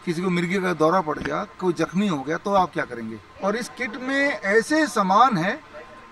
किसी को मिर्गी का दौरा पड़ गया, कोई जख्मी हो गया, तो आप क्या करेंगे। और इस किट में ऐसे सामान है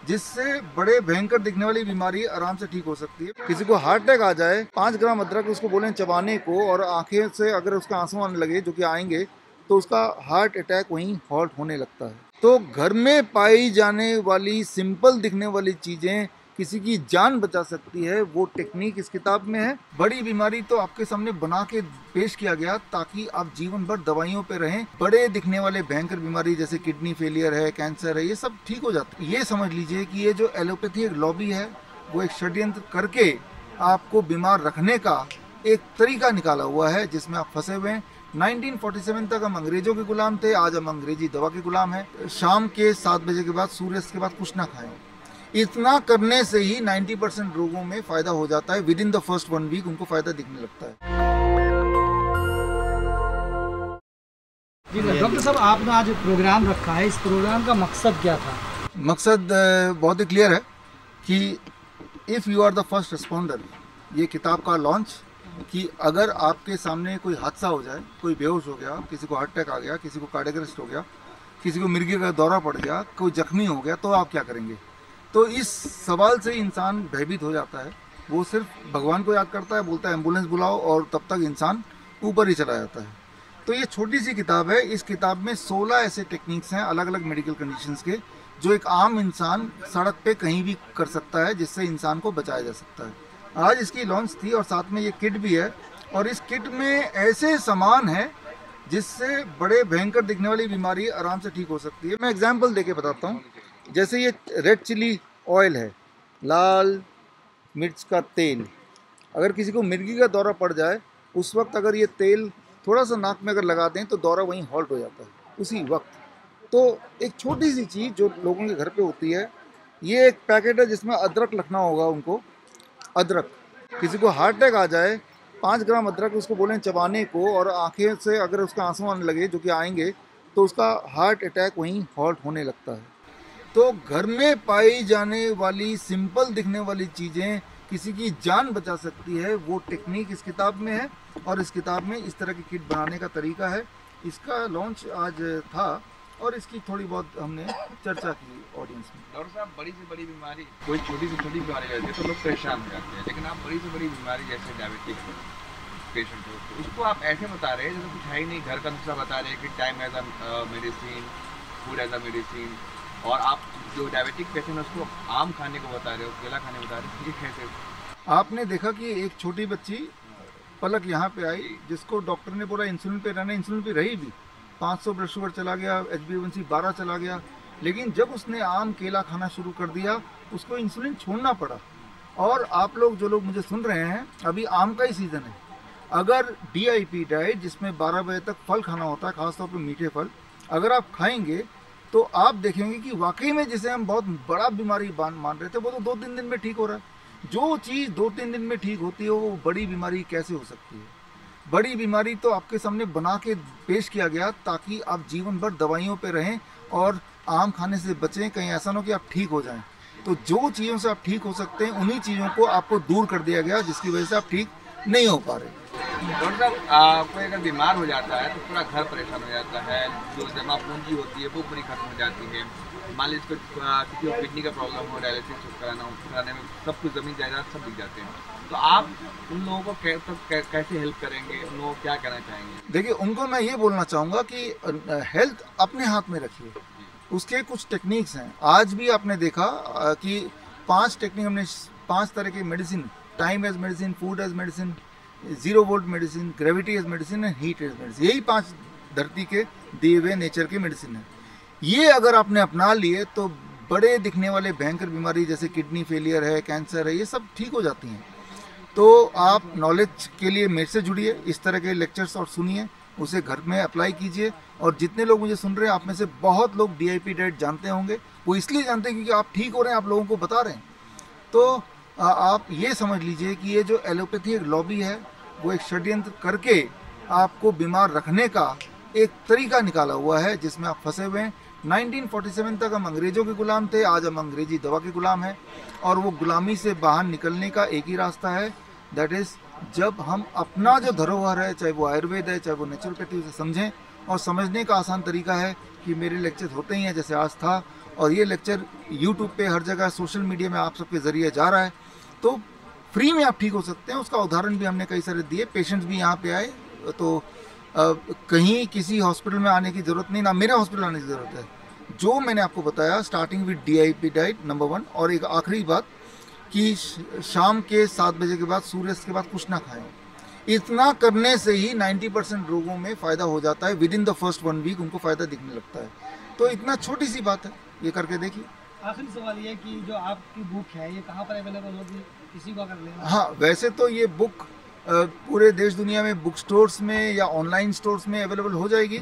जिससे बड़े भयंकर दिखने वाली बीमारी आराम से ठीक हो सकती है। किसी को हार्ट अटैक आ जाए, 5 ग्राम अदरक उसको बोलें चबाने को, और आंखें से अगर उसका आंसू आने लगे, जो कि आएंगे, तो उसका हार्ट अटैक वहीं हॉल्ट होने लगता है। तो घर में पाई जाने वाली सिंपल दिखने वाली चीजें किसी की जान बचा सकती है, वो टेक्निक इस किताब में है। बड़ी बीमारी तो आपके सामने बना के पेश किया गया ताकि आप जीवन भर दवाइयों पे रहें। बड़े दिखने वाले भयंकर बीमारी जैसे किडनी फेलियर है, कैंसर है, ये सब ठीक हो जाता है। ये समझ लीजिए कि ये जो एलोपैथी एक लॉबी है, वो एक षड्यंत्र करके आपको बीमार रखने का एक तरीका निकाला हुआ है जिसमें आप फंसे हुए हैं। 1947 तक हम अंग्रेजों के गुलाम थे, आज हम अंग्रेजी दवा के गुलाम हैं। शाम के 7 बजे के बाद, सूर्यास्त के बाद कुछ ना खाएं। इतना करने से ही 90% रोगों में फायदा हो जाता है। Within the first 1 week उनको फायदा दिखने लगता है। जी सर, डॉक्टर साहब आपने आज प्रोग्राम रखा है, इस प्रोग्राम का मकसद क्या था? मकसद बहुत ही क्लियर है कि if you are the first responder, ये किताब का लॉन्च, कि अगर आपके सामने कोई हादसा हो जाए, कोई बेहोश हो गया, किसी को हार्ट अटैक आ गया, किसी को कार्डियक अरेस्ट हो गया, किसी को मिर्गी का दौरा पड़ गया, कोई जख्मी हो गया, तो आप क्या करेंगे। तो इस सवाल से इंसान भयभीत हो जाता है। वो सिर्फ भगवान को याद करता है, बोलता है एम्बुलेंस बुलाओ, और तब तक इंसान ऊपर ही चला जाता है। तो ये छोटी सी किताब है। इस किताब में 16 ऐसे टेक्निक्स हैं अलग अलग मेडिकल कंडीशंस के, जो एक आम इंसान सड़क पे कहीं भी कर सकता है, जिससे इंसान को बचाया जा सकता है। आज इसकी लॉन्च थी और साथ में ये किट भी है। और इस किट में ऐसे सामान है जिससे बड़े भयंकर दिखने वाली बीमारी आराम से ठीक हो सकती है। मैं एग्जाम्पल देके बताता हूँ। जैसे ये रेड चिली ऑयल है, लाल मिर्च का तेल। अगर किसी को मिर्गी का दौरा पड़ जाए, उस वक्त अगर ये तेल थोड़ा सा नाक में अगर लगा दें तो दौरा वहीं हॉल्ट हो जाता है उसी वक्त। तो एक छोटी सी चीज़ जो लोगों के घर पे होती है, ये एक पैकेट है जिसमें अदरक लिखना होगा उनको। अदरक, किसी को हार्ट अटैक आ जाए, 5 ग्राम अदरक उसको बोलें चबाने को, और आंखें से अगर उसका आंसू आने लगे, जो कि आएंगे, तो उसका हार्ट अटैक वहीं हॉल्ट होने लगता है। तो घर में पाई जाने वाली सिंपल दिखने वाली चीज़ें किसी की जान बचा सकती है, वो टेक्निक इस किताब में है। और इस किताब में इस तरह की किट बनाने का तरीका है। इसका लॉन्च आज था और इसकी थोड़ी बहुत हमने चर्चा की ऑडियंस में। डॉक्टर साहब, बड़ी से बड़ी बीमारी, कोई छोटी से छोटी बीमारी रहती है तो लोग परेशान हो जाते हैं, लेकिन आप बड़ी से बड़ी बीमारी जैसे डायबिटिक पेशेंट हो, तो उसको आप ऐसे बता रहे हैं जैसे कुछ है ही नहीं। घर का नुस्खा बता रहे हैं कि time as a medicine, food as a medicine, और आप जो डायबिटिक पेशेंट है उसको आम खाने को बता रहे हो, केला खाने को बता रहे हो। ये कैसे? आपने देखा कि एक छोटी बच्ची पलक यहाँ पे आई, जिसको डॉक्टर ने बोला इंसुलिन पे रहना, इंसुलिन पे रही भी, 500 ब्लड शुगर चला गया, HbA1c 12 चला गया। लेकिन जब उसने आम केला खाना शुरू कर दिया, उसको इंसुलिन छोड़ना पड़ा। और आप लोग जो लोग मुझे सुन रहे हैं, अभी आम का ही सीज़न है। अगर DIP डाइट, जिसमें 12 बजे तक फल खाना होता है, खासतौर पर मीठे फल, अगर आप खाएंगे तो आप देखेंगे कि वाकई में जिसे हम बहुत बड़ा बीमारी मान रहे थे, वो तो 2-3 दिन में ठीक हो रहा है। जो चीज़ 2-3 दिन में ठीक होती है, वो बड़ी बीमारी कैसे हो सकती है। बड़ी बीमारी तो आपके सामने बना के पेश किया गया ताकि आप जीवन भर दवाइयों पे रहें और आम खाने से बचें। कहीं ऐसा ना हो कि आप ठीक हो जाएं। तो जो चीज़ों से आप ठीक हो सकते हैं, उन्हीं चीज़ों को आपको दूर कर दिया गया, जिसकी वजह से आप ठीक नहीं हो पा रहे। डॉक्टर साहब, कोई अगर बीमार हो जाता है तो पूरा घर परेशान हो जाता है। जो जमा पूंजी होती है वो पूरी खत्म हो जाती है। मान लीजिए किसी को किडनी का प्रॉब्लम हो, डायलिसिस कराने में सब कुछ ज़मीन जायदाद सब बिक जाते हैं। तो आप उन लोगों को कैसे हेल्प करेंगे? उन लोगों को क्या कहना चाहेंगे? देखिए, उनको मैं ये बोलना चाहूँगा कि हेल्थ अपने हाथ में रखिए। उसके कुछ टेक्निक्स हैं। आज भी आपने देखा कि 5 टेक्निक हमने, 5 तरह की medicine, time as medicine, food as medicine, 0 volt medicine, gravity as medicine and heat as medicine, यही 5 धरती के दिए हुए नेचर के मेडिसिन है। ये अगर आपने अपना लिए तो बड़े दिखने वाले भयंकर बीमारी जैसे किडनी फेलियर है, कैंसर है, ये सब ठीक हो जाती हैं। तो आप नॉलेज के लिए मेरे से जुड़िए, इस तरह के लेक्चर्स और सुनिए, उसे घर में अप्लाई कीजिए। और जितने लोग मुझे सुन रहे हैं, आप में से बहुत लोग DIP डाइट जानते होंगे। वो इसलिए जानते हैं क्योंकि आप ठीक हो रहे हैं, आप लोगों को बता रहे हैं। तो आप ये समझ लीजिए कि ये जो एलोपैथी एक लॉबी है, वो एक षड्यंत्र करके आपको बीमार रखने का एक तरीका निकाला हुआ है जिसमें आप फंसे हुए हैं। 1947 तक हम अंग्रेजों के गुलाम थे, आज हम अंग्रेजी दवा के गुलाम हैं। और वो गुलामी से बाहर निकलने का एक ही रास्ता है, दैट इज़ जब हम अपना जो धरोहर है, चाहे वो आयुर्वेद है, चाहे वो नेचुरोपैथी, उसे समझें। और समझने का आसान तरीका है कि मेरे लेक्चर होते ही हैं जैसे आज था, और ये लेक्चर यूट्यूब पे हर जगह सोशल मीडिया में आप सबके ज़रिए जा रहा है, तो फ्री में आप ठीक हो सकते हैं। उसका उदाहरण भी हमने कई सारे दिए। पेशेंट्स भी यहाँ पे आए, तो कहीं किसी हॉस्पिटल में आने की ज़रूरत नहीं, ना मेरे हॉस्पिटल आने की ज़रूरत है। जो मैंने आपको बताया, starting with DIP diet number 1, और एक आखिरी बात कि शाम के 7 बजे के बाद, सूर्यास्त के बाद कुछ ना खाएं। इतना करने से ही 90% रोगों में फ़ायदा हो जाता है। Within the first 1 week उनको फ़ायदा दिखने लगता है। तो इतना छोटी सी बात है, ये करके देखिए। आखिरी सवाल ये कि जो आपकी बुक है ये कहाँ पर अवेलेबल होगी, किसी को अगर लेना? हाँ, वैसे तो ये बुक पूरे देश दुनिया में बुक स्टोर्स में या ऑनलाइन स्टोर्स में अवेलेबल हो जाएगी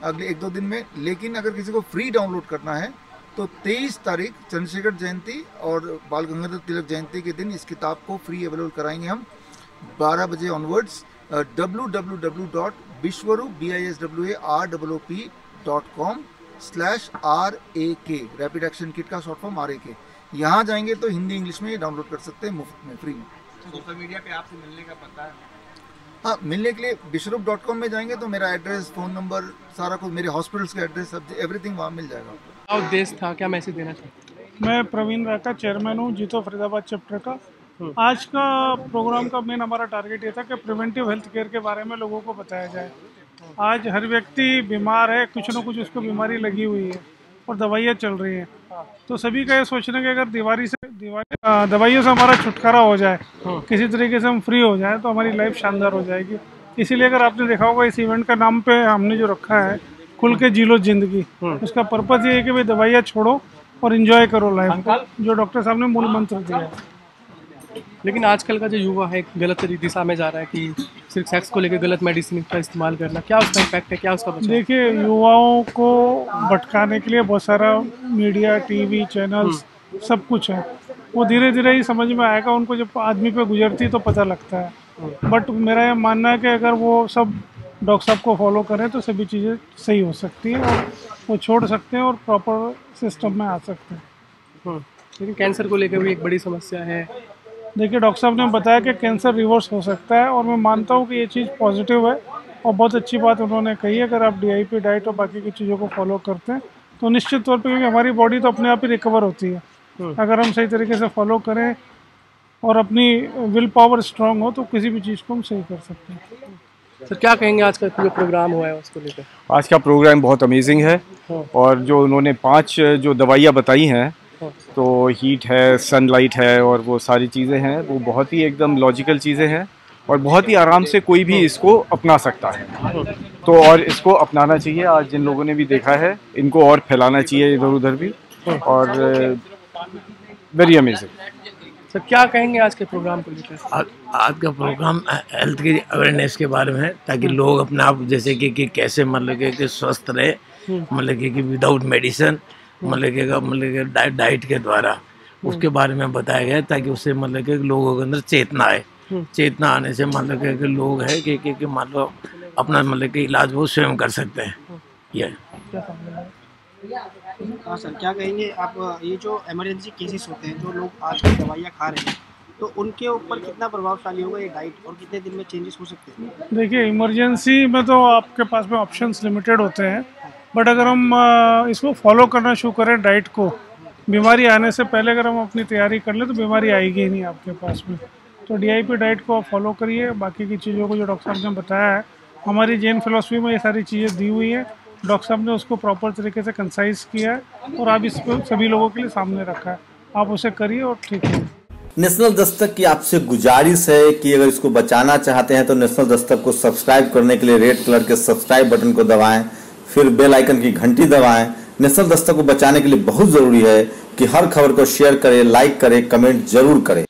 अगले 1-2 दिन में। लेकिन अगर किसी को फ्री डाउनलोड करना है तो 23 तारीख चंद्रशेखर जयंती और बाल गंगाधर तिलक जयंती के दिन इस किताब को फ्री अवेलेबल कराएंगे हम 12 बजे onwards. www.bishwarup.com/RAK, rapid action kit का शॉर्ट फॉर्म RAK। यहाँ जाएंगे तो हिंदी इंग्लिश में ये डाउनलोड कर सकते हैं मुफ्त में, फ्री में। सोशल मीडिया पे आपसे मिलने का पता है? हाँ, मिलने के लिए bishwarup.com में जाएंगे तो मेरा एड्रेस, फ़ोन नंबर, सारा कुछ, मेरे हॉस्पिटल्स का एड्रेस, सब एवरीथिंग वहाँ मिल जाएगा। क्या उद्देश्य था, क्या मैसेज देना था? मैं प्रवीण राका, चेयरमैन हूँ जीतो फरीदाबाद चैप्टर का। आज का प्रोग्राम का मेन हमारा टारगेट ये था कि प्रिवेंटिव हेल्थ केयर के बारे में लोगों को बताया जाए। आज हर व्यक्ति बीमार है, कुछ ना कुछ उसको बीमारी लगी हुई है और दवाइयाँ चल रही हैं। तो सभी का ये सोचना है कि अगर दवाइयों से हमारा छुटकारा हो जाए, किसी तरीके से हम फ्री हो जाए, तो हमारी लाइफ शानदार हो जाएगी। इसीलिए अगर आपने देखा होगा, इस इवेंट का नाम पे हमने जो रखा है खुल के जी लो जिंदगी, उसका पर्पज़ ये है कि भाई दवाइयाँ छोड़ो और एंजॉय करो लाइफ को, जो डॉक्टर साहब ने मूल मंत्र दिया है। लेकिन आजकल का जो युवा है गलत दिशा में जा रहा है कि सिर्फ सेक्स को लेकर गलत मेडिसिन का इस्तेमाल करना, क्या उसका इम्पैक्ट है, क्या उसका बचाव? देखिए, युवाओं को भटकाने के लिए बहुत सारा मीडिया, TV चैनल्स सब कुछ है। वो धीरे धीरे ही समझ में आएगा, उनको जब आदमी पे गुजरती तो पता लगता है। बट मेरा ये मानना है कि अगर वो सब डॉक्टर साहब को फॉलो करें तो सभी चीज़ें सही हो सकती हैं और वो छोड़ सकते हैं और प्रॉपर सिस्टम में आ सकते हैं। लेकिन कैंसर को लेकर भी एक बड़ी समस्या है। देखिए, डॉक्टर साहब ने बताया कि कैंसर रिवर्स हो सकता है और मैं मानता हूँ कि ये चीज़ पॉजिटिव है और बहुत अच्छी बात उन्होंने कही है। अगर आप DIP डाइट और बाकी की चीज़ों को फॉलो करते हैं तो निश्चित तौर पे, क्योंकि हमारी बॉडी तो अपने आप ही रिकवर होती है, अगर हम सही तरीके से फॉलो करें और अपनी विल पावर स्ट्रांग हो तो किसी भी चीज़ को हम सही कर सकते हैं। सर, क्या कहेंगे आज का जो प्रोग्राम हुआ है उसको लेकर? आज का प्रोग्राम बहुत अमेजिंग है और जो उन्होंने 5 जो दवाइयाँ बताई हैं, तो हीट है, सनलाइट है और वो सारी चीज़ें हैं, वो बहुत ही एकदम लॉजिकल चीज़ें हैं और बहुत ही आराम से कोई भी इसको अपना सकता है। तो और इसको अपनाना चाहिए। आज जिन लोगों ने भी देखा है, इनको और फैलाना चाहिए इधर उधर भी, और वेरी अमेजिंग। सर, क्या कहेंगे आज के प्रोग्राम को लेकर? आज का प्रोग्राम हेल्थ की अवेयरनेस के बारे में है, ताकि लोग अपने आप जैसे कि कैसे मतलब कि स्वस्थ रहे, मतलब कि विदाउट मेडिसिन, मतलब कि डाइट के द्वारा उसके बारे में बताया गया है, ताकि उससे मतलब कि लोगों के अंदर चेतना आए। चेतना आने से मतलब कि लोग है कि मतलब अपना मतलब कि इलाज वो स्वयं कर सकते हैं। ये हाँ सर, क्या कहेंगे आप, ये जो इमरजेंसी केसेस होते हैं, जो लोग आजकल दवाइयाँ खा रहे हैं, तो उनके ऊपर कितना प्रभावशाली होगा ये डाइट और कितने दिन में चेंजेस हो सकते हैं? देखिए, इमरजेंसी में तो आपके पास में ऑप्शंस लिमिटेड होते हैं, बट अगर हम इसको फॉलो करना शुरू करें, डाइट को, बीमारी आने से पहले अगर हम अपनी तैयारी कर लें तो बीमारी आएगी ही नहीं आपके पास में। तो DIP डाइट को आप फॉलो करिए। बाकी की चीज़ों को जो डॉक्टर साहब ने बताया है, हमारी जैन फिलॉसफी में ये सारी चीज़ें दी हुई है। डॉक्टर साहब ने उसको प्रॉपर तरीके से कंसाइज किया है और आप इसको सभी लोगों के लिए सामने रखा है। आप उसे करिए और ठीक है। नेशनल दस्तक की आपसे गुजारिश है कि अगर इसको बचाना चाहते हैं तो नेशनल दस्तक को सब्सक्राइब करने के लिए रेड कलर के सब्सक्राइब बटन को दबाएं, फिर बेल आइकन की घंटी दबाएं। नेशनल दस्तक को बचाने के लिए बहुत ज़रूरी है कि हर खबर को शेयर करें, लाइक करें, कमेंट जरूर करें।